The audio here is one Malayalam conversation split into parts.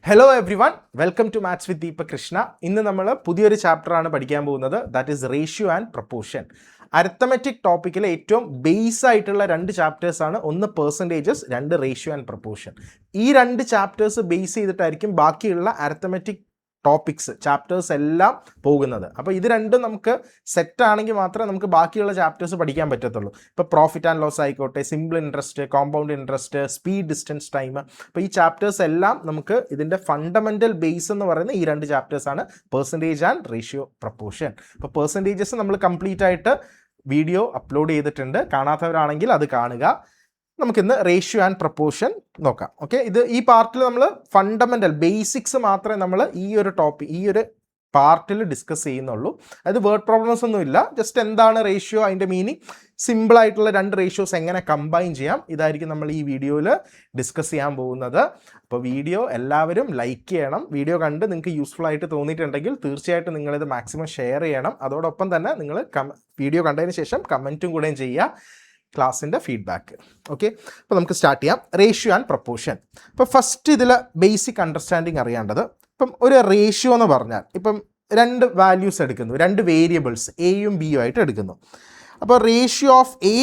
Hello everyone, welcome to Maths with Deepak Krishna. ഇന്ന് നമ്മൾ പുതിയൊരു ചാപ്റ്റർ ആണ് പഠിക്കാൻ പോകുന്നത്. That is ratio and proportion. Arithmetic ടോപ്പിക്കിലെ ഏറ്റവും ബേസ് ആയിട്ടുള്ള രണ്ട് ചാപ്റ്റേഴ്സ് ആണ്. ഒന്ന് പെർസെൻറ്റേജസ്, രണ്ട് റേഷ്യോ ആൻഡ് പ്രൊപ്പോർഷൻ. ഈ രണ്ട് ചാപ്റ്റേഴ്സ് ബേസ് ചെയ്തിട്ടായിരിക്കും ബാക്കിയുള്ള അരിത്തമെറ്റിക് ടോപ്പിക്സ് ചാപ്റ്റേഴ്സ് എല്ലാം പോകുന്നത്. അപ്പോൾ ഇത് രണ്ടും നമുക്ക് സെറ്റ് ആണെങ്കിൽ മാത്രമേ നമുക്ക് ബാക്കിയുള്ള ചാപ്റ്റേഴ്സ് പഠിക്കാൻ പറ്റത്തുള്ളൂ. ഇപ്പോൾ പ്രോഫിറ്റ് ആൻഡ് ലോസ് ആയിക്കോട്ടെ, simple interest, compound interest, speed, distance, time. അപ്പോൾ ഈ ചാപ്റ്റേഴ്സ് എല്ലാം നമുക്ക് ഇതിൻ്റെ ഫണ്ടമെൻ്റൽ ബേസ് എന്ന് പറയുന്ന ഈ രണ്ട് ചാപ്റ്റേഴ്സാണ്, പെർസെൻറ്റേജ് ആൻഡ് റേഷ്യോ പ്രൊപ്പോർഷൻ. അപ്പോൾ പെർസെൻറ്റേജസ് നമ്മൾ കംപ്ലീറ്റ് ആയിട്ട് വീഡിയോ അപ്ലോഡ് ചെയ്തിട്ടുണ്ട്. കാണാത്തവരാണെങ്കിൽ അത് കാണുക. നമുക്കിന്ന് റേഷ്യോ ആൻഡ് പ്രൊപ്പോർഷൻ നോക്കാം. ഓക്കെ, ഈ പാർട്ടിൽ നമ്മൾ ഫണ്ടമെൻ്റൽ ബേസിക്സ് മാത്രമേ നമ്മൾ ഈ ഒരു പാർട്ടിൽ ഡിസ്കസ് ചെയ്യുന്നുള്ളൂ. അത് വേർഡ് പ്രോബ്ലംസ് ഒന്നും ഇല്ല. ജസ്റ്റ് എന്താണ് റേഷ്യോ, അതിൻ്റെ മീനിങ്, സിമ്പിളായിട്ടുള്ള രണ്ട് റേഷ്യോസ് എങ്ങനെ കമ്പൈൻ ചെയ്യാം, ഇതായിരിക്കും നമ്മൾ ഈ വീഡിയോയിൽ ഡിസ്കസ് ചെയ്യാൻ പോകുന്നത്. അപ്പോൾ വീഡിയോ എല്ലാവരും ലൈക്ക് ചെയ്യണം. വീഡിയോ കണ്ട് നിങ്ങൾക്ക് യൂസ്ഫുൾ ആയിട്ട് തോന്നിയിട്ടുണ്ടെങ്കിൽ തീർച്ചയായിട്ടും നിങ്ങളിത് മാക്സിമം ഷെയർ ചെയ്യണം. അതോടൊപ്പം തന്നെ നിങ്ങൾ വീഡിയോ കണ്ടതിന് ശേഷം കമൻറ്റും കൂടെയും ചെയ്യുക, ക്ലാസ്സിൻ്റെ ഫീഡ്ബാക്ക്. ഓക്കെ, അപ്പോൾ നമുക്ക് സ്റ്റാർട്ട് ചെയ്യാം. Ratio and proportion. ഇപ്പോൾ ഫസ്റ്റ് ഇതിൽ ബേസിക് അണ്ടർസ്റ്റാൻഡിങ് അറിയേണ്ടത്, ഇപ്പം ഒരു റേഷ്യോ എന്ന് പറഞ്ഞാൽ ഇപ്പം രണ്ട് വാല്യൂസ് എടുക്കുന്നു, രണ്ട് വേരിയബിൾസ് എയും ബിയും ആയിട്ട് എടുക്കുന്നു. അപ്പോൾ ratio of A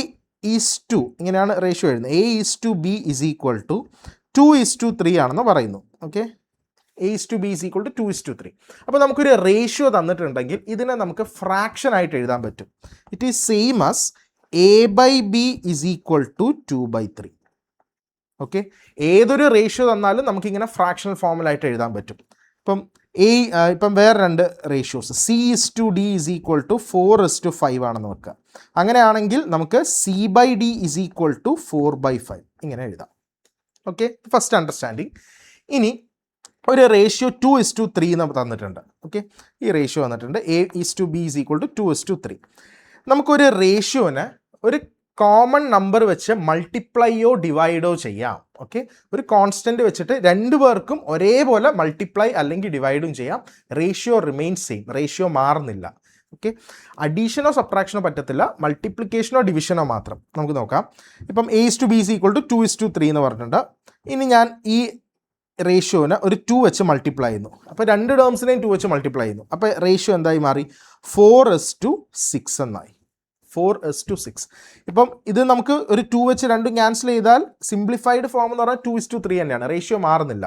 is to, ഇങ്ങനെയാണ് റേഷ്യോ എഴുതുന്നത്. A is to B is equal to 2:3 ആണെന്ന് പറയുന്നു. Okay, A is to B is equal to 2:3. അപ്പോൾ നമുക്കൊരു റേഷ്യോ തന്നിട്ടുണ്ടെങ്കിൽ ഇതിനെ നമുക്ക് ഫ്രാക്ഷൻ ആയിട്ട് എഴുതാൻ പറ്റും. It is same as a/b is equal to 2/3. Okay, ഏതൊരു റേഷ്യോ തന്നാലും നമുക്കിങ്ങനെ ഫ്രാക്ഷണൽ ഫോമിലായിട്ട് എഴുതാൻ പറ്റും. ഇപ്പം വേറെ രണ്ട് ratios c/d is equal to 4:5 ആണെന്ന് വെക്കുക. അങ്ങനെയാണെങ്കിൽ നമുക്ക് c/d ഇസ് ഈക്വൽ ടു 4/5 ഇങ്ങനെ എഴുതാം. Okay, first understanding. ഇനി ഒരു റേഷ്യോ 2:3 എന്ന് തന്നിട്ടുണ്ട്. ഓക്കെ, ഈ റേഷ്യോ വന്നിട്ടുണ്ട് a/b ഇസ് ഈക്വൽ ടു 2:3. നമുക്കൊരു റേഷ്യോനെ ഒരു കോമൺ നമ്പർ വെച്ച് മൾട്ടിപ്ലൈയോ ഡിവൈഡോ ചെയ്യാം. ഓക്കെ, ഒരു കോൺസ്റ്റൻറ്റ് വെച്ചിട്ട് രണ്ടു പേർക്കും ഒരേപോലെ മൾട്ടിപ്ലൈ അല്ലെങ്കിൽ ഡിവൈഡും ചെയ്യാം. റേഷ്യോ റിമെയിൻസ് സെയിം, റേഷ്യോ മാറുന്നില്ല. ഓക്കെ, അഡീഷനോ സബ്ട്രാക്ഷനോ പറ്റത്തില്ല, മൾട്ടിപ്ലിക്കേഷനോ ഡിവിഷനോ മാത്രം. നമുക്ക് നോക്കാം. ഇപ്പം a/b ഇസ് ഈക്വൽ ടു 2:3 എന്ന് പറഞ്ഞിട്ടുണ്ട്. ഇനി ഞാൻ ഈ റേഷ്യോനെ ഒരു 2 വെച്ച് മൾട്ടിപ്ലൈ ചെയ്യുന്നു. അപ്പോൾ രണ്ട് ടേംസിനെയും 2 വെച്ച് മൾട്ടിപ്ലൈ ചെയ്യുന്നു. അപ്പോൾ റേഷ്യോ എന്തായി മാറി? 4:6 എന്നായി. 4:6. ഇപ്പം ഇത് നമുക്ക് ഒരു 2 വെച്ച് രണ്ടും ക്യാൻസൽ ചെയ്താൽ സിംപ്ലിഫൈഡ് ഫോം എന്ന് പറഞ്ഞാൽ 2:3 തന്നെയാണ്, റേഷ്യോ മാറുന്നില്ല.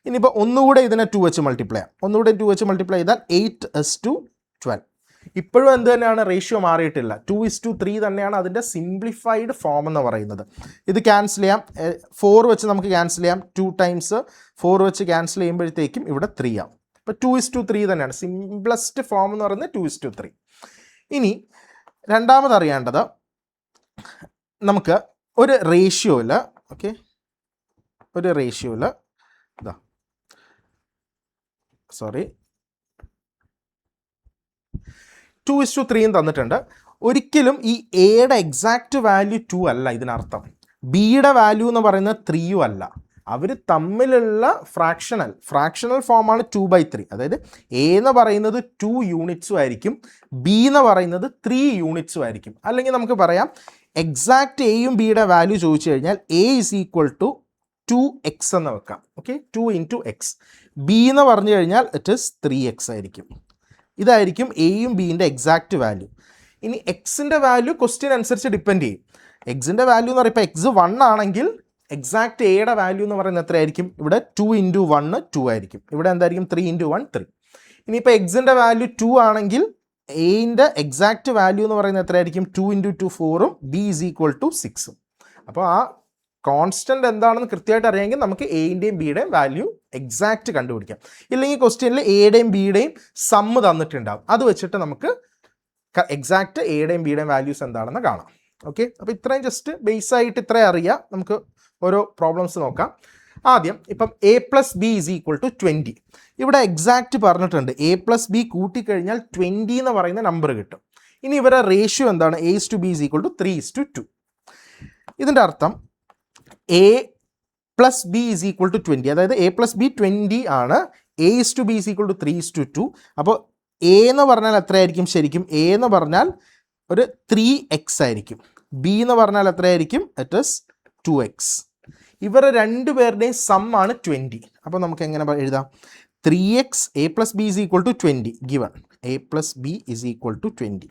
ഇനിയിപ്പോൾ ഒന്നുകൂടെ ഇതിനെ 2 വെച്ച് മൾട്ടിപ്ലൈ ചെയ്യാം. ഒന്നുകൂടെ 2 വെച്ച് മൾട്ടിപ്ലൈ ചെയ്താൽ 8:12. ഇപ്പോഴും എന്ത് തന്നെയാണ്, റേഷ്യോ മാറിയിട്ടില്ല. 2:3 തന്നെയാണ് അതിൻ്റെ സിംപ്ലിഫൈഡ് ഫോം എന്ന് പറയുന്നത്. ഇത് ക്യാൻസൽ ചെയ്യാം. 4 വെച്ച് നമുക്ക് ക്യാൻസൽ ചെയ്യാം. 2 ടൈംസ് 4 വെച്ച് ക്യാൻസൽ ചെയ്യുമ്പോഴത്തേക്കും ഇവിടെ 3 ആവും. അപ്പോൾ 2:3 തന്നെയാണ് സിംപ്ലസ്റ്റ് ഫോം എന്ന് പറയുന്നത് 2:3. ഇനി രണ്ടാമത് അറിയേണ്ടത്, നമുക്ക് ഒരു റേഷ്യോയിൽ ഇതാ 2:3 തന്നിട്ടുണ്ട്. ഒരിക്കലും ഈ എയുടെ എക്സാക്റ്റ് വാല്യൂ 2 അല്ല ഇതിനർത്ഥം. ബിയുടെ വാല്യൂ എന്ന് പറയുന്നത് 3 അല്ല. അവർ തമ്മിലുള്ള ഫ്രാക്ഷണൽ ഫോമാണ് 2/3. അതായത് എ എന്ന് പറയുന്നത് 2 യൂണിറ്റ്സും ആയിരിക്കും, ബി എന്ന് പറയുന്നത് 3 യൂണിറ്റ്സും ആയിരിക്കും. അല്ലെങ്കിൽ നമുക്ക് പറയാം, എക്സാക്റ്റ് എയും ബിയുടെ വാല്യൂ ചോദിച്ചു കഴിഞ്ഞാൽ A is equal to 2x എന്ന് വെക്കാം. Okay, 2 × x. ബി എന്ന് പറഞ്ഞു കഴിഞ്ഞാൽ ഇറ്റ് ഇസ് 3x ആയിരിക്കും. ഇതായിരിക്കും എയും ബിൻ്റെ എക്സാക്റ്റ് വാല്യൂ. ഇനി എക്സിൻ്റെ വാല്യൂ ക്വസ്റ്റ്യൻ അനുസരിച്ച് ഡിപ്പെൻഡ് ചെയ്യും. എക്സിൻ്റെ വാല്യൂ എന്ന് പറയുമ്പോൾ എക്സ് 1 ആണെങ്കിൽ എക്സാക്റ്റ് എയുടെ വാല്യൂ എന്ന് പറയുന്നത് എത്രയായിരിക്കും? ഇവിടെ 2 × 1 2 ആയിരിക്കും. ഇവിടെ എന്തായിരിക്കും? 3 × 1 3. ഇനിയിപ്പോൾ എക്സിൻ്റെ വാല്യൂ 2 ആണെങ്കിൽ എയുടെ എക്സാക്റ്റ് വാല്യൂ എന്ന് പറയുന്നത് എത്രയായിരിക്കും? 2 × 2 4ഉം ബി ഇസ് ഈക്വൽ ടു 6ഉം. അപ്പോൾ ആ കോൺസ്റ്റൻറ്റ് എന്താണെന്ന് കൃത്യമായിട്ട് അറിയാമെങ്കിൽ നമുക്ക് എയുടെയും ബിയുടെയും വാല്യൂ എക്സാക്റ്റ് കണ്ടുപിടിക്കാം. ഇല്ലെങ്കിൽ ക്വസ്റ്റ്യനിൽ എയുടെയും ബിയുടെയും സമ്മ് തന്നിട്ടുണ്ടാവും. അത് വെച്ചിട്ട് നമുക്ക് എക്സാക്റ്റ് എയുടെയും ബിയുടെയും വാല്യൂസ് എന്താണെന്ന് കാണാം. ഓക്കെ, അപ്പോൾ ഇത്രയും ജസ്റ്റ് ബേസായിട്ട് ഇത്രയും അറിയാം. നമുക്ക് ഓരോ പ്രോബ്ലംസ് നോക്കാം. ആദ്യം ഇപ്പം a+b ഇസ് ഈക്വൽ ടു 20. ഇവിടെ എക്സാക്റ്റ് പറഞ്ഞിട്ടുണ്ട്. a+b കൂട്ടിക്കഴിഞ്ഞാൽ 20 എന്ന് പറയുന്ന നമ്പർ കിട്ടും. ഇനി ഇവരുടെ റേഷ്യോ എന്താണ്? a/b is equal to 3:2. ഇതിൻ്റെ അർത്ഥം a+b ഇസ് ഈക്വൽ ടു 20. അതായത് a+b 20 ആണ്, a/b ഇസ് ഈക്വൽ ടു 3:2. അപ്പോൾ a എന്ന് പറഞ്ഞാൽ എത്രയായിരിക്കും? ശരിക്കും a എന്ന് പറഞ്ഞാൽ ഒരു 3x ആയിരിക്കും. b എന്ന് പറഞ്ഞാൽ എത്രയായിരിക്കും? It is 2x. ഇവരുടെ രണ്ടുപേരുടെയും സം ആണ് 20. അപ്പോൾ നമുക്ക് എങ്ങനെ എഴുതാം? 3x a plus b is equal to 20 given a plus b is equal to 20.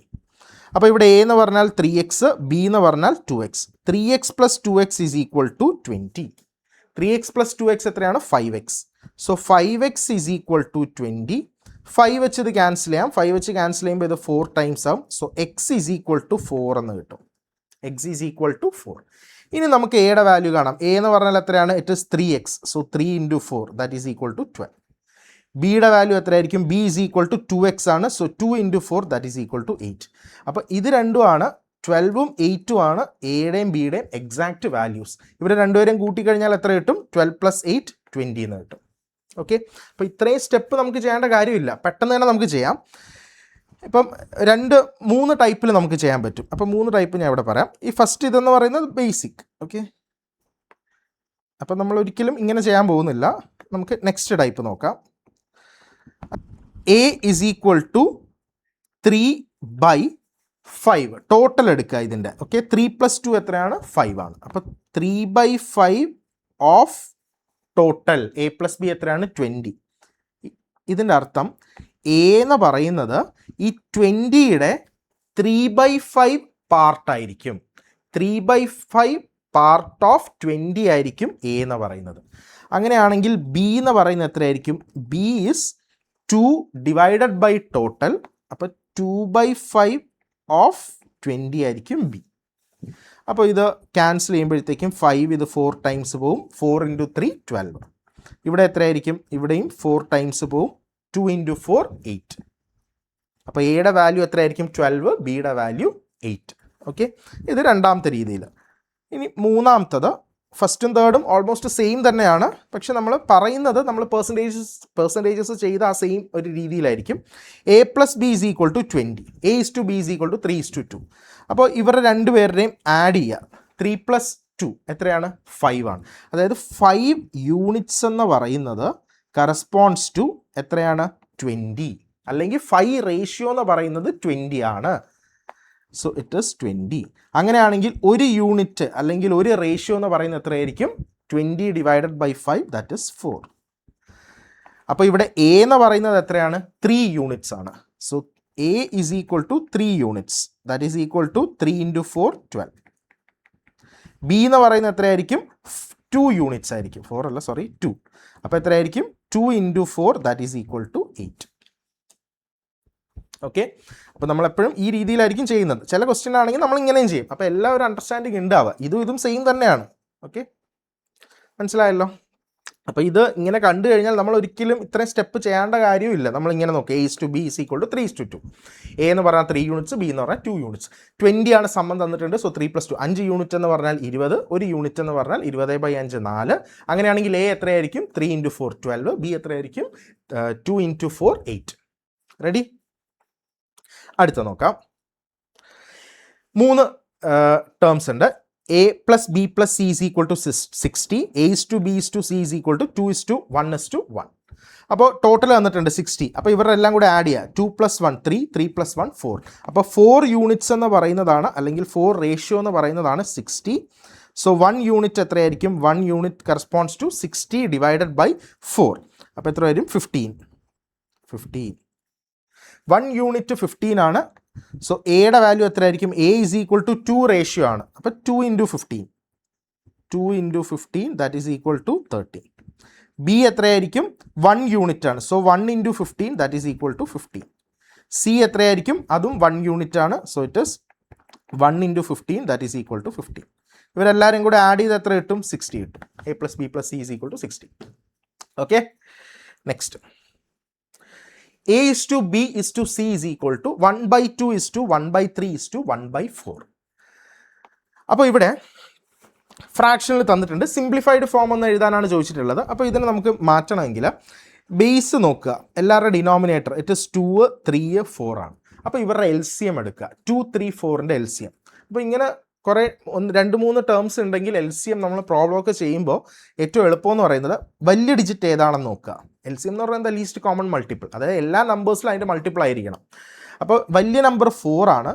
അപ്പോൾ ഇവിടെ a എന്ന് പറഞ്ഞാൽ 3x, b എന്ന് പറഞ്ഞാൽ 2x. 3x plus 2x is equal to 20. 3x plus 2x എത്രയാണ്? 5x. So 5x is equal to 20. 5 വെച്ച് ഇത് ക്യാൻസൽ ചെയ്യാം. 5 വെച്ച് ക്യാൻസൽ ചെയ്യുമ്പോൾ ഇത് 4 ടൈംസ് ആവും. So x is equal to 4 എന്ന് കിട്ടും. x is equal to 4. ഇനി നമുക്ക് എയുടെ വാല്യൂ കാണാം. a എന്ന് പറഞ്ഞാൽ എത്രയാണ്? It is 3x. So 3 into 4 that is equal to 12. ബിയുടെ വാല്യൂ എത്രയായിരിക്കും? b is equal to 2x ആണ്. So 2 into 4 that is equal to 8. അപ്പോൾ ഇത് രണ്ടുമാണ് 12ഉം 8ഉം ആണ് എയുടെയും ബിയുടെയും എക്സാക്റ്റ് വാല്യൂസ്. ഇവരെ രണ്ടുപേരും കൂട്ടിക്കഴിഞ്ഞാൽ എത്ര കിട്ടും? 12 + 8 20 എന്ന് കിട്ടും. ഓക്കെ, അപ്പോൾ ഇത്രയും സ്റ്റെപ്പ് നമുക്ക് ചെയ്യേണ്ട കാര്യമില്ല, പെട്ടെന്ന് തന്നെ നമുക്ക് ചെയ്യാം. ഇപ്പം 3 ടൈപ്പിൽ നമുക്ക് ചെയ്യാൻ പറ്റും. അപ്പം 3 ടൈപ്പ് ഞാൻ ഇവിടെ പറയാം. ഈ ഫസ്റ്റ് ഇതെന്ന് പറയുന്നത് ബേസിക്. ഓക്കെ, അപ്പം നമ്മൾ ഒരിക്കലും ഇങ്ങനെ ചെയ്യാൻ പോകുന്നില്ല. നമുക്ക് നെക്സ്റ്റ് ടൈപ്പ് നോക്കാം. a is equal to 3/5 total എടുക്കുക ഇതിൻ്റെ. ഓക്കെ, 3 + 2 എത്രയാണ്? 5 ആണ്. അപ്പോൾ 3/5 of total a plus b എത്രയാണ്? 20. ഇതിൻ്റെ അർത്ഥം a എന്ന് പറയുന്നത് ഈ 20യുടെ 3/5 പാർട്ടായിരിക്കും. 3/5 പാർട്ട് ഓഫ് 20 ആയിരിക്കും a എന്ന് പറയുന്നത്. അങ്ങനെയാണെങ്കിൽ b എന്ന് പറയുന്നത് എത്രയായിരിക്കും? b is 2 divided by total. അപ്പോൾ 2/5 ഓഫ് 20 ആയിരിക്കും b. അപ്പോൾ ഇത് ക്യാൻസൽ ചെയ്യുമ്പോഴത്തേക്കും 5 ഇത് 4 ടൈംസ് പോവും. 4 into 3 12. ഇവിടെ എത്രയായിരിക്കും? ഇവിടെയും 4 ടൈംസ് പോവും. 2 into 4 8. അപ്പോൾ എയുടെ വാല്യൂ എത്രയായിരിക്കും? 12, ബിയുടെ വാല്യൂ 8. ഓക്കെ, ഇത് രണ്ടാമത്തെ രീതിയിൽ. ഇനി മൂന്നാമത്തത്, ഫസ്റ്റും തേർഡും ഓൾമോസ്റ്റ് സെയിം തന്നെയാണ്, പക്ഷെ നമ്മൾ പറയുന്നത് നമ്മൾ പെർസെൻറ്റേജസ് ചെയ്ത ആ സെയിം ഒരു രീതിയിലായിരിക്കും. a plus b is equal to 20. a is to b is equal to 3 is to 2. അപ്പോൾ ഇവരുടെ രണ്ടുപേരുടെയും ആഡ് ചെയ്യുക. 3 + 2 എത്രയാണ്? 5 ആണ്. അതായത് 5 യൂണിറ്റ്സ് എന്ന് പറയുന്നത് കറസ്പോണ്ട്സ് ടു എത്രയാണ്? 20. അല്ലെങ്കിൽ 5 റേഷ്യോ എന്ന് പറയുന്നത് 20 ആണ്. So it is 20. അങ്ങനെയാണെങ്കിൽ ഒരു യൂണിറ്റ് അല്ലെങ്കിൽ ഒരു റേഷ്യോ എന്ന് പറയുന്നത് എത്രയായിരിക്കും? 20 divided by 5 ദാറ്റ് ഈസ് 4. അപ്പോൾ ഇവിടെ a എന്ന് പറയുന്നത് എത്രയാണ്? 3 യൂണിറ്റ്സ് ആണ്. So a is equal to 3 units. That is equal to 3 into 4 12. b എന്ന് പറയുന്നത് എത്രയായിരിക്കും? 2 യൂണിറ്റ്സ് ആയിരിക്കും. 4 അല്ല, സോറി 2. അപ്പോൾ എത്രയായിരിക്കും? 2 into 4 that is equal to 8. Okay, അപ്പോൾ നമ്മളെപ്പോഴും ഈ രീതിയിലായിരിക്കും ചെയ്യുന്നത്. ചില ക്വസ്റ്റ്യൻ ആണെങ്കിൽ നമ്മൾ ഇങ്ങനെയും ചെയ്യും. അപ്പോൾ എല്ലാവരും അണ്ടർസ്റ്റാൻഡിങ് ഉണ്ടാവുക. ഇതും സെയിം തന്നെയാണ്. ഓക്കെ, മനസ്സിലായല്ലോ? അപ്പോൾ ഇത് ഇങ്ങനെ കണ്ടു കഴിഞ്ഞാൽ നമ്മൾ ഒരിക്കലും ഇത്രയും സ്റ്റെപ്പ് ചെയ്യേണ്ട കാര്യമില്ല. നമ്മളിങ്ങനെ നോക്കുക. a is to b is equal to 3 is to 2. a എന്ന് പറഞ്ഞാൽ 3 യൂണിറ്റ്സ്, b എന്ന് പറഞ്ഞാൽ 2 യൂണിറ്റ്സ്. 20 ആണ് സമ്മം തന്നിട്ടുണ്ട്. സോ 3 + 2 5 യൂണിറ്റ് എന്ന് പറഞ്ഞാൽ 20. ഒരു യൂണിറ്റ് എന്ന് പറഞ്ഞാൽ 20/5 4. അങ്ങനെയാണെങ്കിൽ a എത്രയായിരിക്കും? 3 into 4 12. b എത്രയായിരിക്കും? 2 into 4 8. റെഡി? അടുത്ത നോക്കാം. 3 ടേംസ് ഉണ്ട്. a plus b plus c is equal to 60. a is to b is to c is equal to 2 is to 1 is to 1. അപ്പോൾ ടോട്ടൽ വന്നിട്ടുണ്ട് 60. അപ്പോൾ ഇവരുടെ എല്ലാം കൂടെ ആഡ് ചെയ്യുക. 2 + 1 3, 3 + 1 4. അപ്പോൾ 4 യൂണിറ്റ്സ് എന്ന് പറയുന്നതാണ്, അല്ലെങ്കിൽ 4 റേഷ്യോ എന്ന് പറയുന്നതാണ് 60. സോ 1 യൂണിറ്റ് എത്രയായിരിക്കും? 1 unit corresponds to 60 divided by 4. അപ്പോൾ എത്ര വരും? 15. 1 യൂണിറ്റ് 15 ആണ്. സോ എയുടെ വാല്യൂ എത്രയായിരിക്കും? a is equal to 2 ratio ആണ്. അപ്പോൾ 2 into 15 that is equal to 30. b എത്രയായിരിക്കും? 1 യൂണിറ്റ് ആണ്. So 1 into 15 that is equal to 15. c എത്രയായിരിക്കും? അതും 1 യൂണിറ്റ് ആണ്. So it is 1 into 15 that is equal to 15. ഇവരെല്ലാവരും കൂടെ ആഡ് ചെയ്ത് എത്ര കിട്ടും? 60 കിട്ടും. a plus b plus c is equal to 60. Okay, next. a is to b is to c is equal to 1/2 is to 1/3 is to 1/4. അപ്പോൾ ഇവിടെ ഫ്രാക്ഷനിൽ തന്നിട്ടുണ്ട്. സിംപ്ലിഫൈഡ് ഫോം എന്ന് എഴുതാനാണ് ചോദിച്ചിട്ടുള്ളത്. അപ്പോൾ ഇതിനെ നമുക്ക് മാറ്റണമെങ്കിൽ ബേസ് നോക്കുക. എല്ലാവരുടെ ഡിനോമിനേറ്റർ ഇറ്റ് ഇസ് 2 3 4 ആണ്. അപ്പോൾ ഇവരുടെ LCM എടുക്കുക. 2 3 4ൻ്റെ LCM. അപ്പോൾ ഇങ്ങനെ കുറേ 2-3 ടേംസ് ഉണ്ടെങ്കിൽ LCM നമ്മൾ പ്രോബ്ലം ഒക്കെ ചെയ്യുമ്പോൾ ഏറ്റവും എളുപ്പമെന്ന് പറയുന്നത് വലിയ ഡിജിറ്റ് ഏതാണെന്ന് നോക്കുക. LCM എന്ന് പറയുന്നത് ലീസ്റ്റ് കോമൺ മൾട്ടിപ്പിൾ, അതായത് എല്ലാ നമ്പേഴ്സിലും അതിൻ്റെ മൾട്ടിപ്പിൾ ആയിരിക്കണം. അപ്പോൾ വലിയ നമ്പർ 4 ആണ്.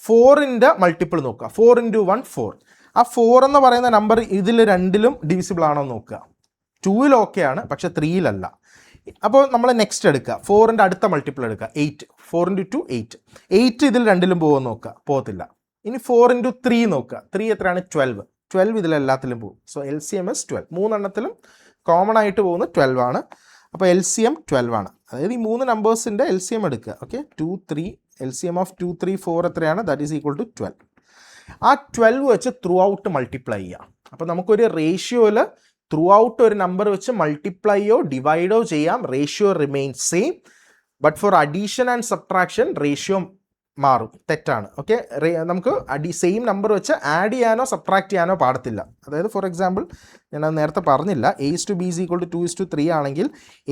4ൻ്റെ മൾട്ടിപ്പിൾ നോക്കുക. 4 into 1 4. ആ 4 എന്ന് പറയുന്ന നമ്പർ ഇതിൽ രണ്ടിലും ഡിവിസിബിൾ ആണോ നോക്കുക. 2ൽ ഓക്കെയാണ്, പക്ഷെ 3-ലല്ല. അപ്പോൾ നമ്മൾ നെക്സ്റ്റ് എടുക്കുക, 4ൻ്റെ അടുത്ത മൾട്ടിപ്പിൾ എടുക്കുക, 8. 4 × 2 8. 8 ഇതിൽ രണ്ടിലും പോകുമെന്ന് നോക്കുക, പോകത്തില്ല. ഇനി 4 × 3 നോക്കുക, 3 എത്രയാണ്? 12. 12 ഇതിലെല്ലാത്തിലും പോകും. So LCM is 12. മൂന്നെണ്ണത്തിലും കോമൺ ആയിട്ട് പോകുന്നത് 12 ആണ്. അപ്പോൾ LCM 12 ആണ്. അതായത് ഈ 3 നമ്പേഴ്സിൻ്റെ LCM എടുക്കുക. ഓക്കെ, 2 3 LCM ഓഫ് 2 3 4 എത്രയാണ്? That is equal to 12. ആ 12 വെച്ച് ത്രൂ ഔട്ട് മൾട്ടിപ്ലൈ ചെയ്യാം. അപ്പോൾ നമുക്കൊരു റേഷ്യോയിൽ ത്രൂ ഔട്ട് ഒരു നമ്പർ വെച്ച് മൾട്ടിപ്ലൈയോ ഡിവൈഡോ ചെയ്യാം, ratio remain same. But for addition and subtraction ratio മാറും, തെറ്റാണ്. ഓക്കെ, നമുക്ക് സെയിം നമ്പർ വെച്ച് ആഡ് ചെയ്യാനോ സബ്ട്രാക്ട് ചെയ്യാനോ പാടത്തില്ല. അതായത് ഫോർ എക്സാമ്പിൾ, ഞാനത് നേരത്തെ പറഞ്ഞില്ല, A/B is equal to 2:3 ആണെങ്കിൽ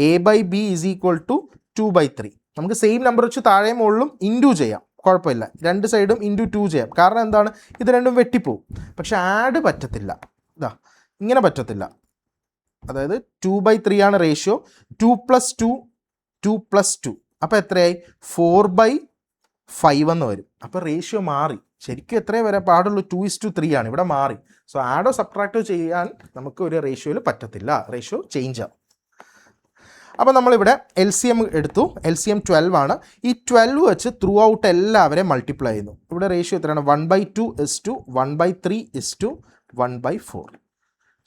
A/B is equal to 2/3. നമുക്ക് സെയിം നമ്പർ വെച്ച് താഴെ മുകളിലും ഇൻറ്റു ചെയ്യാം, കുഴപ്പമില്ല. രണ്ട് സൈഡും ഇൻറ്റു 2 ചെയ്യാം. കാരണം എന്താണ്? ഇത് രണ്ടും വെട്ടിപ്പോവും. പക്ഷെ ആഡ് പറ്റത്തില്ല. ഇതാ ഇങ്ങനെ പറ്റത്തില്ല. അതായത് 2/3 ആണ് റേഷ്യോ. 2 + 2 2 + 2 അപ്പോൾ എത്രയായി? 4/5 എന്ന് വരും. അപ്പോൾ റേഷ്യോ മാറി. ശരിക്കും എത്രയേ വരെ പാടുള്ളൂ? 2:3 ആണ്. ഇവിടെ മാറി. സോ ആഡോ സബ്ട്രാക്റ്റോ ചെയ്യാൻ നമുക്ക് ഒരു റേഷ്യോയിൽ പറ്റത്തില്ല, റേഷ്യോ ചേഞ്ച് ആവും. അപ്പോൾ നമ്മളിവിടെ LCM എടുത്തു. LCM 12 ആണ്. ഈ 12 വെച്ച് ത്രൂ ഔട്ട് എല്ലാവരെയും മൾട്ടിപ്ലൈ ചെയ്യുന്നു. ഇവിടെ റേഷ്യോ എത്രയാണ്? 1/2 = 1/3 = 1/4.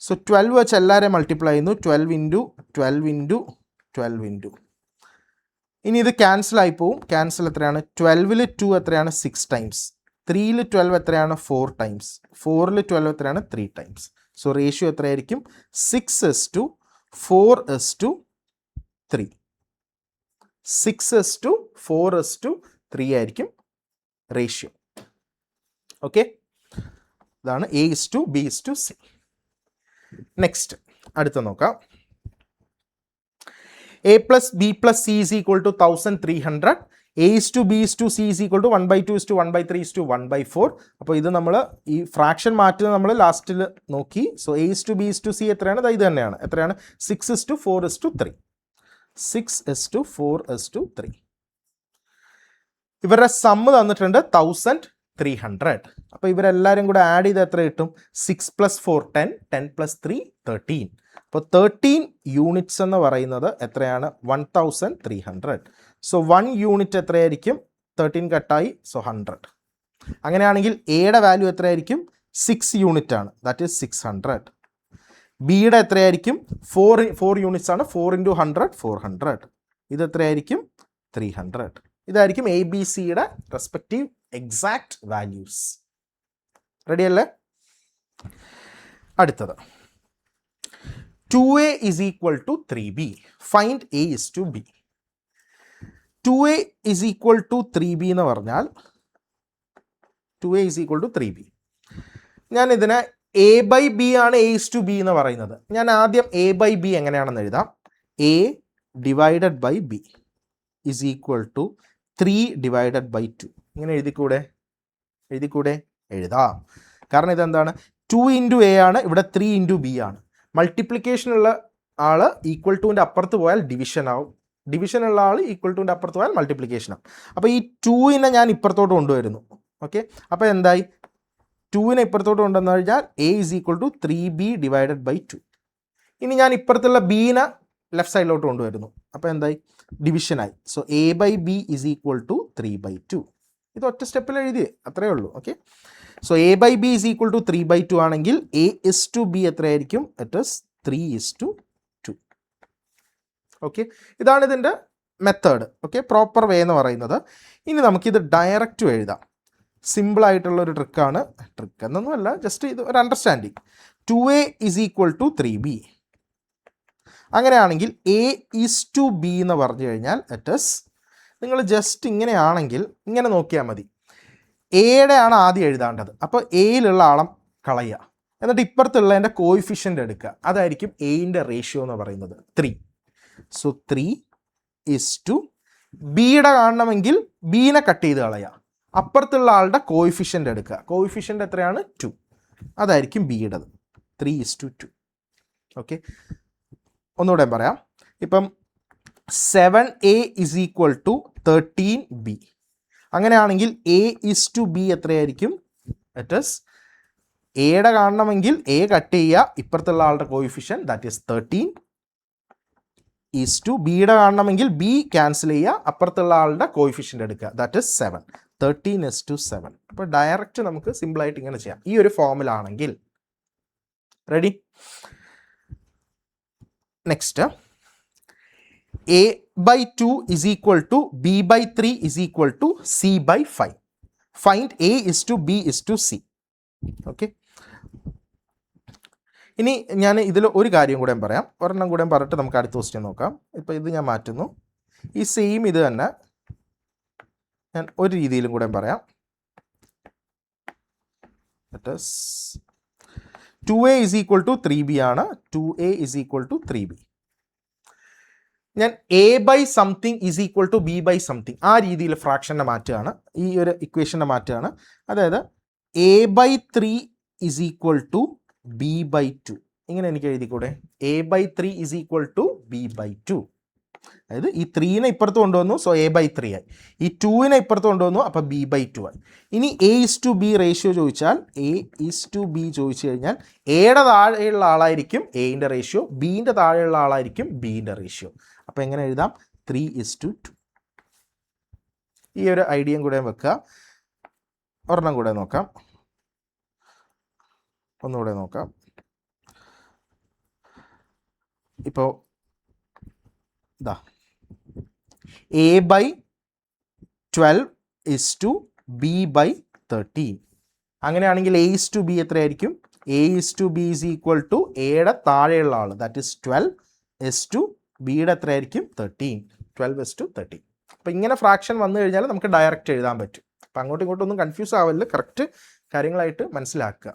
സോ 12 വെച്ച് എല്ലാവരെയും മൾട്ടിപ്ലൈ ചെയ്യുന്നു. 12 × 12 × 12 × ഇനി ഇത് ക്യാൻസൽ ആയി പോവും. ക്യാൻസൽ എത്രയാണ്? 12-ൽ 2 എത്രയാണ്? 6 ടൈംസ്. 3-ൽ 12 എത്രയാണ്? 4 ടൈംസ്. 4-ൽ 12 എത്രയാണ്? 3 ടൈംസ്. സോ റേഷ്യോ എത്രയായിരിക്കും? 6:4:3. 6:4:3 ആയിരിക്കും റേഷ്യോ. ഓക്കെ, ഇതാണ് A/B/C. നെക്സ്റ്റ് അടുത്ത നോക്കാം. A+B+C is equal to 1300. A/B/C is equal to 1/2 1/3 1/4. അപ്പോൾ ഇത് നമ്മൾ ഈ ഫ്രാക്ഷൻ മാറ്റുന്നത് നമ്മൾ ലാസ്റ്റിൽ നോക്കി. സോ A/B/C എത്രയാണ്? ഇത് തന്നെയാണ്. എത്രയാണ്? 6:4:3. 6:4:3. ഇവരുടെ സമ്മ് തന്നിട്ടുണ്ട് 1300. അപ്പോൾ ഇവരെല്ലാവരും കൂടെ ആഡ് ചെയ്ത് എത്ര കിട്ടും? 6 + 4 10, 10 + 3 13. അപ്പോൾ 13 യൂണിറ്റ്സ് എന്ന് പറയുന്നത് എത്രയാണ്? 1300. സോ 1 യൂണിറ്റ് എത്രയായിരിക്കും? 13 കട്ടായി, സോ 100. അങ്ങനെയാണെങ്കിൽ എയുടെ വാല്യൂ എത്രയായിരിക്കും? 6 യൂണിറ്റ് ആണ്, ദാറ്റ് ഈസ് 600. ബിയുടെ എത്രയായിരിക്കും? 4 യൂണിറ്റ്സ് ആണ്. 4 × 100 400. ഇത് എത്രയായിരിക്കും? 300. ഇതായിരിക്കും ABCയുടെ റെസ്പെക്റ്റീവ് എക്സാക്ട് വാല്യൂസ്. റെഡി അല്ലേ? അടുത്തത് 2A is equal to 3B. Find A/B. 2A is equal to 3B എന്ന് പറഞ്ഞാൽ 2A is equal to 3B. ഞാൻ ഇതിനെ A/B ആണ് A/B എന്ന് പറയുന്നത്. ഞാൻ ആദ്യം A/B എങ്ങനെയാണെന്ന് എഴുതാം. A/B is equal to 3/2. ഇങ്ങനെ എഴുതിക്കൂടെ? എഴുതാം. കാരണം ഇതെന്താണ്? 2 × A ആണ്, ഇവിടെ 3 × B ആണ്. മൾട്ടിപ്ലിക്കേഷനുള്ള ആൾ ഈക്വൽ ടുവിൻ്റെ അപ്പുറത്ത് പോയാൽ ഡിവിഷൻ ആവും. ഡിവിഷനുള്ള ആൾ ഈക്വൽ ടുവിൻ്റെ അപ്പുറത്ത് പോയാൽ മൾട്ടിപ്ലിക്കേഷൻ ആവും. അപ്പോൾ ഈ 2നെ ഞാൻ ഇപ്പുറത്തോട്ട് കൊണ്ടുവരുന്നു. ഓക്കെ, അപ്പോൾ എന്തായി? 2നെ ഇപ്പുറത്തോട്ട് കൊണ്ടുവന്നു കഴിഞ്ഞാൽ A is equal to 3B/2. ഇനി ഞാൻ ഇപ്പുറത്തുള്ള ബീനെ ലെഫ്റ്റ് സൈഡിലോട്ട് കൊണ്ടുവരുന്നു. അപ്പോൾ എന്തായി? ഡിവിഷനായി. So A/B is equal to 3/2. ഇത് ഒറ്റ സ്റ്റെപ്പിൽ എഴുതി, അത്രയേ ഉള്ളൂ. Okay, so A/B is equal to 3/2 ആണെങ്കിൽ A/B എത്രയായിരിക്കും? It is 3:2. ഓക്കെ, ഇതാണ് ഇതിൻ്റെ മെത്തേഡ്. ഓക്കെ, പ്രോപ്പർ വേ എന്ന് പറയുന്നത്. ഇനി നമുക്കിത് ഡയറക്റ്റും എഴുതാം. സിമ്പിളായിട്ടുള്ളൊരു ട്രിക്കാണ്. ട്രിക്ക് എന്നൊന്നുമല്ല, ജസ്റ്റ് ഇത് ഒരു understanding. 2A is equal to 3B. അങ്ങനെയാണെങ്കിൽ A/B എന്ന് പറഞ്ഞു കഴിഞ്ഞാൽ ഇറ്റ് ഈസ്, നിങ്ങൾ ജസ്റ്റ് ഇങ്ങനെയാണെങ്കിൽ ഇങ്ങനെ നോക്കിയാൽ മതി. എയുടെ ആണ് ആദ്യം എഴുതേണ്ടത്. അപ്പോൾ എയിലുള്ള ആളം കളയുക, എന്നിട്ട് ഇപ്പുറത്തുള്ളതിൻ്റെ കോയിഫിഷ്യൻ്റ് എടുക്കുക. അതായിരിക്കും എയിൻ്റെ റേഷ്യോ എന്ന് പറയുന്നത് 3. സോ 3:2. ബിയുടെ കാണണമെങ്കിൽ ബീനെ കട്ട് ചെയ്ത് കളയുക, അപ്പുറത്തുള്ള ആളുടെ കോയിഫിഷ്യൻ്റ് എടുക്കുക. കോയിഫിഷ്യൻ്റ് എത്രയാണ്? 2. അതായിരിക്കും ബിയുടേത് 3:2. ഓക്കെ, ഒന്നുകൂടെ പറയാം. ഇപ്പം 7A is equal to 13B. അങ്ങനെയാണെങ്കിൽ A/B എത്രയായിരിക്കും? ഇറ്റ് ഈസ് എയുടെ കാണണമെങ്കിൽ എ കട്ട് ചെയ്യുക, ഇപ്പുറത്തുള്ള ആളുടെ coefficient that is 13 is to ബിയുടെ കാണണമെങ്കിൽ ബി ക്യാൻസൽ ചെയ്യുക, അപ്പുറത്തുള്ള ആളുടെ കോയിഫിഷ്യൻ്റ് എടുക്കുക ദാറ്റ് ഈസ് 7. 13:7. അപ്പോൾ ഡയറക്റ്റ് നമുക്ക് സിമ്പിളായിട്ട് ഇങ്ങനെ ചെയ്യാം ഈ ഒരു ഫോമിലാണെങ്കിൽ. Ready? Next, a/2 is equal to b/3 is equal to c/5. Find a is to b is to c. Okay, ഇനി ഞാൻ ഇതിൽ ഒരു കാര്യം കൂടെ പറയാം, ഒരെണ്ണം കൂടെ പറഞ്ഞിട്ട് നമുക്ക് അടുത്ത ക്വസ്റ്റ്യൻ നോക്കാം. ഇപ്പോൾ ഇത് ഞാൻ മാറ്റുന്നു, ഈ സെയിം ഇത് തന്നെ ഞാൻ ഒരു രീതിയിലും കൂടെ പറയാം. 2a is equal to 3b ആണ്. 2a is equal to 3b. ഞാൻ a by something is equal to B by something ആ രീതിയിൽ ഫ്രാക്ഷനെ മാറ്റുകയാണ്, ഈ ഒരു ഇക്വേഷനെ മാറ്റുകയാണ്. അതായത് a/3 is equal to b/2. ഇങ്ങനെ എനിക്ക് എഴുതിക്കൂടെ? a/3 is equal to b/2. അതായത് ഈ 3നെ ഇപ്പുറത്ത് കൊണ്ടുവന്നു, സോ a/3 ആയി. ഈ 2നെ ഇപ്പുറത്ത് കൊണ്ടുവന്നു, അപ്പോൾ b/2 ആയി. ഇനി a:b റേഷ്യോ ചോദിച്ചാൽ a:b ചോദിച്ചു കഴിഞ്ഞാൽ എയുടെ താഴെയുള്ള ആളായിരിക്കും എയുടെ റേഷ്യോ, ബിൻ്റെ താഴെയുള്ള ആളായിരിക്കും ബിൻ്റെ റേഷ്യോ. അപ്പോൾ എങ്ങനെ എഴുതാം? 3:2. ഈ ഒരു ഐഡിയയും കൂടെ വെക്കുക. ഒരെണ്ണം കൂടെ നോക്കാം, ഒന്നുകൂടെ നോക്കാം. ഇപ്പോൾ ഇതാ a/12 is to b/13. അങ്ങനെയാണെങ്കിൽ a:b എത്രയായിരിക്കും? a:b is equal to എയുടെ താഴെയുള്ള ആൾ ദാറ്റ് ഇസ് 12 is to ബിയുടെ എത്രയായിരിക്കും? 13. 12:13. അപ്പോൾ ഇങ്ങനെ ഫ്രാക്ഷൻ വന്നു കഴിഞ്ഞാൽ നമുക്ക് ഡയറക്റ്റ് എഴുതാൻ പറ്റും. അപ്പം അങ്ങോട്ടും ഇങ്ങോട്ടും ഒന്നും കൺഫ്യൂസ് ആവല്ല, കറക്റ്റ് കാര്യങ്ങളായിട്ട് മനസ്സിലാക്കുക.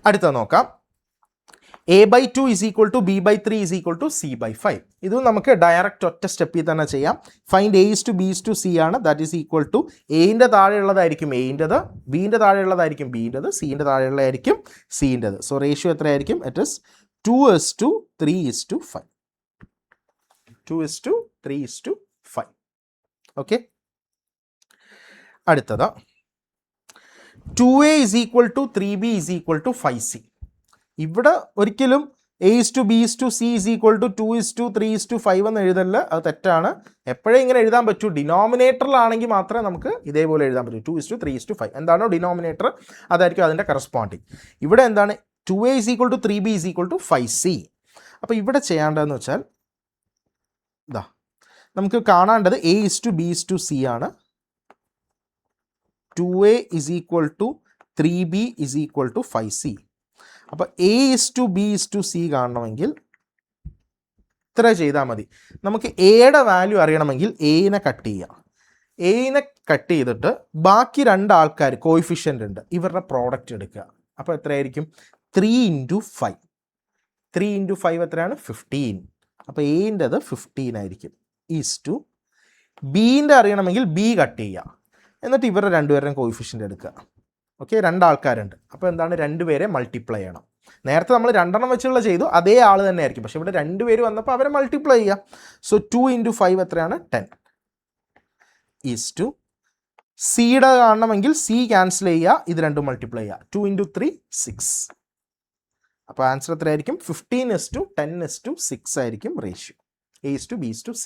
അടുത്ത നോക്കാം. a/2 is equal to b/3 is equal to c/5. ഇതും നമുക്ക് ഡയറക്റ്റ് ഒറ്റ സ്റ്റെപ്പിൽ തന്നെ ചെയ്യാം. Find a is to b is to c ആണ്. ദാറ്റ് ഈസ് ഈക്വൽ ടു എയുടെ താഴെയുള്ളതായിരിക്കും എൻ്റെത്, ബിൻ്റെ താഴെയുള്ളതായിരിക്കും ബിൻ്റെത്, സിൻ്റെ താഴെയുള്ളതായിരിക്കും സിൻ്റെത്. സോ റേഷ്യോ എത്രയായിരിക്കും? It is 2:3:5. 2:3:5. ഓക്കെ, അടുത്തത് 2a is equal to 3b is equal to 5c. ഇവിടെ ഒരിക്കലും a is to b is to c is equal to 2:3:5 എന്ന് എഴുതല്ല, അത് തെറ്റാണ്. എപ്പോഴേ ഇങ്ങനെ എഴുതാൻ പറ്റൂ, ഡിനോമിനേറ്ററിലാണെങ്കിൽ മാത്രമേ നമുക്ക് ഇതേപോലെ എഴുതാൻ പറ്റൂ. 2:3:5 എന്താണോ ഡിനോമിനേറ്റർ അതായിരിക്കും അതിൻ്റെ കറസ്പോണ്ടിങ്. ഇവിടെ എന്താണ്? 2a is equal to 3b is equal to 5c. അപ്പോൾ ഇവിടെ ചെയ്യേണ്ടതെന്ന് വെച്ചാൽ ഇതാ നമുക്ക് കാണേണ്ടത് a is to b is to c ആണ്. 2a is equal to 3b is equal to 5c. അപ്പോൾ a is to b is to c കാണണമെങ്കിൽ ഇത്ര ചെയ്താൽ മതി. നമുക്ക് എയുടെ വാല്യൂ അറിയണമെങ്കിൽ എനെ കട്ട് ചെയ്യാം. എനെ കട്ട് ചെയ്തിട്ട് ബാക്കി രണ്ട് ആൾക്കാർ കോയിഫിഷ്യൻ്റ് ഉണ്ട്, ഇവരുടെ പ്രോഡക്റ്റ് എടുക്കുക. അപ്പോൾ എത്രയായിരിക്കും? 3 × 5. 3 × 5 എത്രയാണ്? 15. അപ്പോൾ എൻ്റെത് 15 ആയിരിക്കും. ഈസ് ടു ബീൻ്റെ അറിയണമെങ്കിൽ ബി കട്ട് ചെയ്യുക, എന്നിട്ട് ഇവരുടെ രണ്ടുപേരുടെയും കോയിഫിഷ്യൻ്റ് എടുക്കുക. ഓക്കെ, രണ്ടാൾക്കാരുണ്ട്. അപ്പോൾ എന്താണ്? രണ്ടുപേരെ മൾട്ടിപ്ലൈ ചെയ്യണം. നേരത്തെ നമ്മൾ രണ്ടെണ്ണം വെച്ചുള്ള ചെയ്തു, അതേ ആൾ തന്നെ ആയിരിക്കും, പക്ഷേ ഇവിടെ രണ്ടുപേര് വന്നപ്പോൾ അവരെ മൾട്ടിപ്ലൈ ചെയ്യുക. സോ 2 × 5 എത്രയാണ്? 10. ഈസ് ടു സിയുടെ കാണണമെങ്കിൽ സി ക്യാൻസൽ ചെയ്യുക, ഇത് രണ്ടും മൾട്ടിപ്ലൈ ചെയ്യുക. 2 × 3 6. അപ്പോൾ ആൻസർ എത്രയായിരിക്കും? 15:10:6 ആയിരിക്കും ratio. a is to b is to c.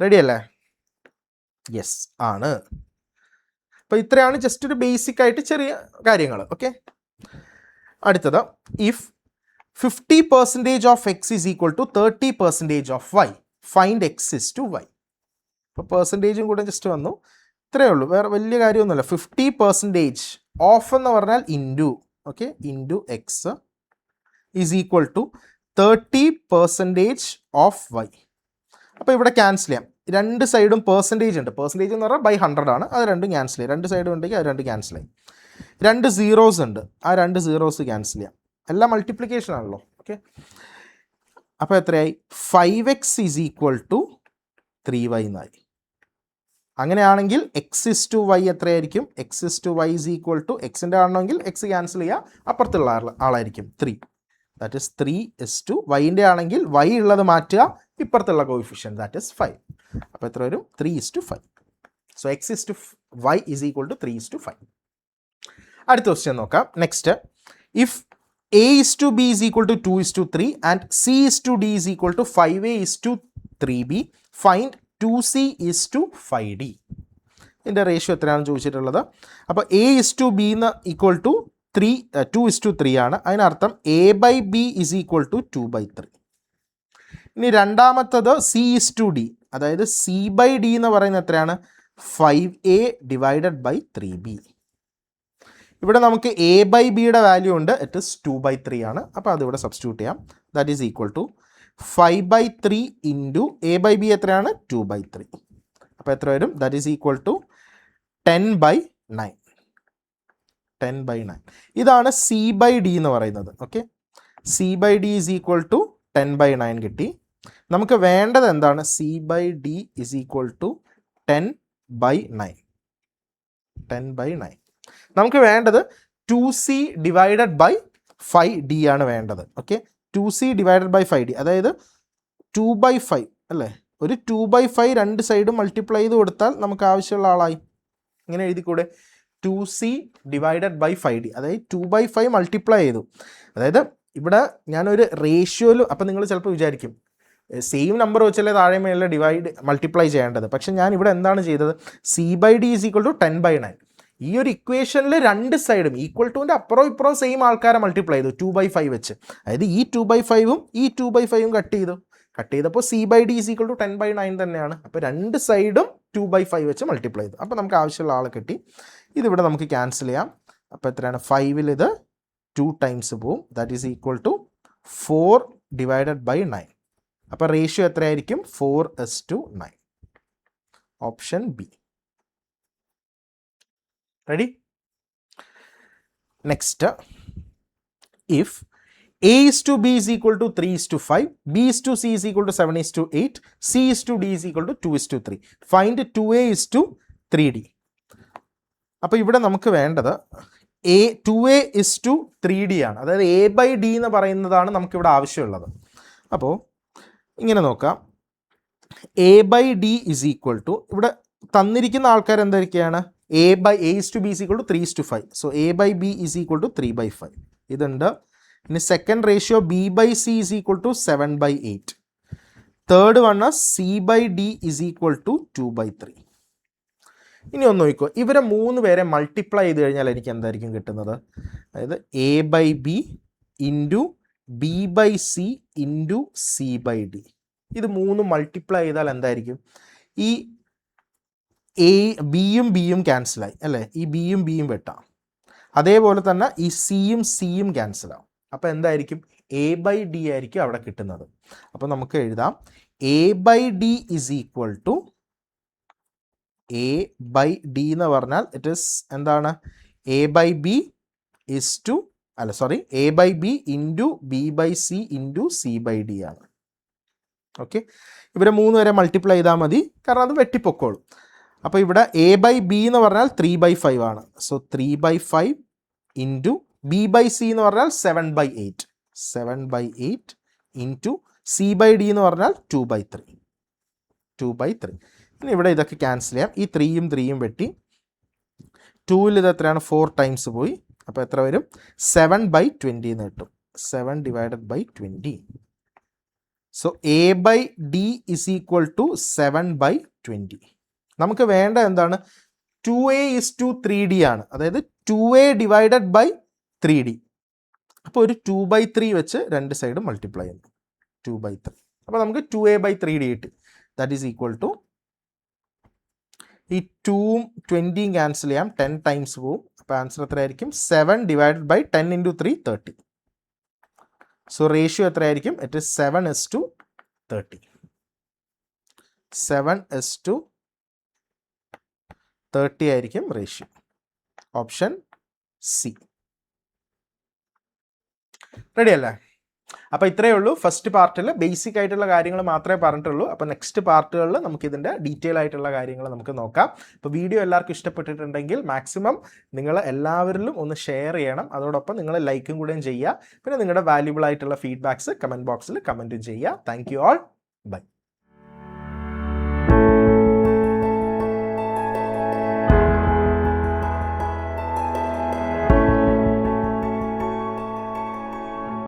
Ready അല്ലേ? യെസ് ആണ്. അപ്പോൾ ഇത്രയാണ് ജസ്റ്റ് ഒരു ബേസിക് ആയിട്ട് ചെറിയ കാര്യങ്ങൾ. ഓക്കെ, അടുത്തത് if 50% of X is equal to 30% of Y, find X is to Y. അപ്പോൾ പെർസെൻറ്റേജും കൂടെ ജസ്റ്റ് വന്നു, ഇത്രയേ ഉള്ളൂ, വേറെ വലിയ കാര്യമൊന്നുമില്ല. 50% ഓഫ് എന്ന് പറഞ്ഞാൽ into, okay, into X is equal to 30% of Y. അപ്പോൾ ഇവിടെ ക്യാൻസൽ ചെയ്യാം. രണ്ട് സൈഡും പെർസെൻറ്റേജ് ഉണ്ട്. പെർസെൻറ്റേജ് എന്ന് പറഞ്ഞാൽ ബൈ 100 ആണ്, അത് രണ്ടും ക്യാൻസൽ ചെയ്യാം. രണ്ട് സൈഡും ഉണ്ടെങ്കിൽ അത് രണ്ടും ക്യാൻസൽ ചെയ്യും. രണ്ട് സീറോസ് ഉണ്ട്, ആ രണ്ട് സീറോസ് ക്യാൻസൽ ചെയ്യാം. എല്ലാം മൾട്ടിപ്ലിക്കേഷൻ ആണല്ലോ. ഓക്കെ, അപ്പോൾ എത്രയായി? 5x is equal to 3y എന്നായി. അങ്ങനെയാണെങ്കിൽ എക്സ് ഇസ് ടു വൈ എത്രയായിരിക്കും? X is to Y is equal to എക്സിൻ്റെ ആണെങ്കിൽ എക്സ് ക്യാൻസൽ ചെയ്യുക, അപ്പുറത്തുള്ള ആളായിരിക്കും 3. ദാറ്റ് ഇസ് 3 ഇസ് ടു വൈൻ്റെ ആണെങ്കിൽ വൈ ഉള്ളത് മാറ്റുക, ഇപ്പുറത്തുള്ള കോയിഫിഷ്യൻ ദാറ്റ് ഇസ് 5. അപ്പോൾ എത്ര വരും? 3:5. So X is to Y is equal to 3:5. അടുത്ത ക്വസ്റ്റ്യൻ നോക്കാം. Next, if A is to B is equal to 2 is to 3 and C is to D is equal to 5A is to 3B, find 2C is to 5D. ഇതിൻ്റെ റേഷ്യോ എത്രയാണെന്ന് ചോദിച്ചിട്ടുള്ളത്. അപ്പോൾ A is to B എന്ന് ഈക്വൽ ടു 2 is to 3 ആണ്. അതിനർത്ഥം A/B is equal to 2/3. ഇനി രണ്ടാമത്തത് C is to D, അതായത് C/D എന്ന് പറയുന്നത് എത്രയാണ്? 5A divided by 3B. ഇവിടെ നമുക്ക് A/Bയുടെ വാല്യൂ ഉണ്ട്, ഇറ്റ് ഇസ് 2/3 ആണ്. അപ്പോൾ അതിവിടെ സബ്സ്റ്റിറ്റ്യൂട്ട് ചെയ്യാം. That is equal to 5/3 into A/B എത്രയാണ്? 2/3. അപ്പോൾ എത്ര വരും? That is equal to 10/9. 10/9. ഇതാണ് C/D എന്ന് പറയുന്നത്. Okay, C/D is equal to 10/9 കിട്ടി. നമുക്ക് വേണ്ടത് എന്താണ്? C/D is equal to 10/9. 10/9. നമുക്ക് വേണ്ടത് 2C ഡിവൈഡഡ് ബൈ 5D ആണ് വേണ്ടത്. Okay, 2C divided by 5D, അതായത് 2/5 അല്ലേ? ഒരു 2/5 രണ്ട് സൈഡും മൾട്ടിപ്ലൈ ചെയ്ത് കൊടുത്താൽ നമുക്ക് ആവശ്യമുള്ള ആളായി. ഇങ്ങനെ എഴുതിക്കൂടെ? 2C ഡിവൈഡഡ് ബൈ 5D, അതായത് 2/5 മൾട്ടിപ്ലൈ ചെയ്തു. അതായത് ഇവിടെ ഞാനൊരു റേഷ്യോയിൽ, അപ്പം നിങ്ങൾ ചിലപ്പോൾ വിചാരിക്കും സെയിം നമ്പർ വെച്ചല്ലേ താഴെ മേലെ മൾട്ടിപ്ലൈ ചെയ്യേണ്ടത്. പക്ഷെ ഞാൻ ഇവിടെ എന്താണ് ചെയ്തത്? C/D is equal to 10/9. ഈ ഒരു ഇക്വേഷനിൽ രണ്ട് സൈഡും ഈക്വൽ ടുവിൻ്റെ അപ്പുറം ഇപ്പുറം സെയിം ആൾക്കാരെ മൾട്ടിപ്ലൈ ചെയ്തു 2/5 വെച്ച്. അതായത് ഈ 2/5ഉം ഈ 2/5ഉം കട്ട് ചെയ്തപ്പോൾ C/D ഈസ് ഈക്വൽ ടു 10/9 തന്നെയാണ്. അപ്പോൾ രണ്ട് സൈഡും 2/5 വെച്ച് മൾട്ടിപ്ലൈ ചെയ്തു. അപ്പോൾ നമുക്ക് ആവശ്യമുള്ള ആളെ കിട്ടി. ഇതിവിടെ നമുക്ക് ക്യാൻസൽ ചെയ്യാം. അപ്പോൾ എത്രയാണ്? 5ൽ ഇത് 2 ടൈംസ് പോവും. That is equal to 4 divided by 9. അപ്പോൾ റേഷ്യോ എത്രയായിരിക്കും? 4:9. Option B. Ready? Next, if A is to B is equal to 3 is to 5, B is to C is equal to 7 is to 8, C is to D is equal to 2 is to 3. Find 2A is to 3D. അപ്പോൾ ഇവിടെ നമുക്ക് വേണ്ടത് 2A is to 3D ആണ്. അതായത് A/D എന്ന് പറയുന്നതാണ് നമുക്കിവിടെ ആവശ്യമുള്ളത്. അപ്പോൾ ഇങ്ങനെ നോക്കാം. A/D is equal to, ഇവിടെ തന്നിരിക്കുന്ന ആൾക്കാർ എന്തൊക്കെയാണ്? A is to B is equal to 3 is to 5. So A/B is equal to 3/5. ഇതുണ്ട്. ഇനി second ratio B/C is equal to 7/8. Third one C/D is equal to 2/3. ഇനി ഒന്ന് നോക്കിക്കോ, ഇവരെ 3 പേരെ മൾട്ടിപ്ലൈ ചെയ്ത് കഴിഞ്ഞാൽ എനിക്ക് എന്തായിരിക്കും കിട്ടുന്നത്? അതായത് A/B into B/C into C/D. ഇത് 3 മൾട്ടിപ്ലൈ ചെയ്താൽ എന്തായിരിക്കും? ഈ ബിയും ബിയും ക്യാൻസലായി അല്ലേ? ഈ ബിയും ബിയും വെട്ടാം. അതേപോലെ തന്നെ ഈ സിയും സിയും ക്യാൻസലാവും. അപ്പോൾ എന്തായിരിക്കും? A/D ആയിരിക്കും അവിടെ കിട്ടുന്നത്. അപ്പോൾ നമുക്ക് എഴുതാം A/D is equal to A/D എന്ന് പറഞ്ഞാൽ ഇറ്റ് ഇസ് എന്താണ്? A/B is to A/B into B/C into C/D ആണ്. ഓക്കെ, ഇവരെ 3 വരെ മൾട്ടിപ്ലൈ ചെയ്താൽ മതി, കാരണം അത് വെട്ടിപ്പൊക്കോളും. അപ്പോൾ ഇവിടെ A/B എന്ന് പറഞ്ഞാൽ 3/5 ആണ്. സോ 3/5 ഇൻറ്റു B/C എന്ന് പറഞ്ഞാൽ 7/8. 7/8 ഇൻറ്റു C/D എന്ന് പറഞ്ഞാൽ 2/3. ഇനി ഇവിടെ ഇതൊക്കെ ക്യാൻസൽ ചെയ്യാം. ഈ 3യും 3യും വെട്ടി. 2ൽ ഇത് എത്രയാണ്? 4 ടൈംസ് പോയി. അപ്പോൾ എത്ര വരും? 7/20 എന്ന് കിട്ടും. 7 ഡിവൈഡഡ് ബൈ 20. സോ A/D is equal to 7/20. നമുക്ക് വേണ്ട എന്താണ്? 2A is to 3D ആണ്. അതായത് 2A ഡിവൈഡഡ് ബൈ 3D. അപ്പോൾ ഒരു 2/3 വെച്ച് രണ്ട് സൈഡും മൾട്ടിപ്ലൈ ചെയ്യുന്നു. 2/3. അപ്പോൾ നമുക്ക് 2A/3D കിട്ടി. ദാറ്റ് ഈസ് ഈക്വൽ ടു, ഈ 2ഉം 20യും ക്യാൻസൽ ചെയ്യാം. 10 ടൈംസ് പോവും. അപ്പോൾ ആൻസർ എത്രയായിരിക്കും? 7 divided by 10 into 3 30. So ratio എത്രയായിരിക്കും? It is 7:30. 7:30 ആയിരിക്കും റേഷ്യോ. Option C. റെഡി അല്ലേ? അപ്പോൾ ഇത്രയേ ഉള്ളൂ. ഫസ്റ്റ് പാർട്ടിൽ ബേസിക് ആയിട്ടുള്ള കാര്യങ്ങൾ മാത്രമേ പറഞ്ഞിട്ടുള്ളൂ. അപ്പോൾ നെക്സ്റ്റ് പാർട്ടുകളിൽ നമുക്കിതിൻ്റെ ഡീറ്റെയിൽ ആയിട്ടുള്ള കാര്യങ്ങൾ നമുക്ക് നോക്കാം. അപ്പോൾ വീഡിയോ എല്ലാവർക്കും ഇഷ്ടപ്പെട്ടിട്ടുണ്ടെങ്കിൽ മാക്സിമം നിങ്ങൾ എല്ലാവരിലും ഒന്ന് ഷെയർ ചെയ്യണം. അതോടൊപ്പം നിങ്ങൾ ലൈക്കും കൂടെയും ചെയ്യുക. പിന്നെ നിങ്ങളുടെ വാല്യുബിൾ ആയിട്ടുള്ള ഫീഡ്ബാക്സ് കമൻറ്റ് ബോക്സിൽ കമൻറ്റും ചെയ്യുക. Thank you all. ബൈ.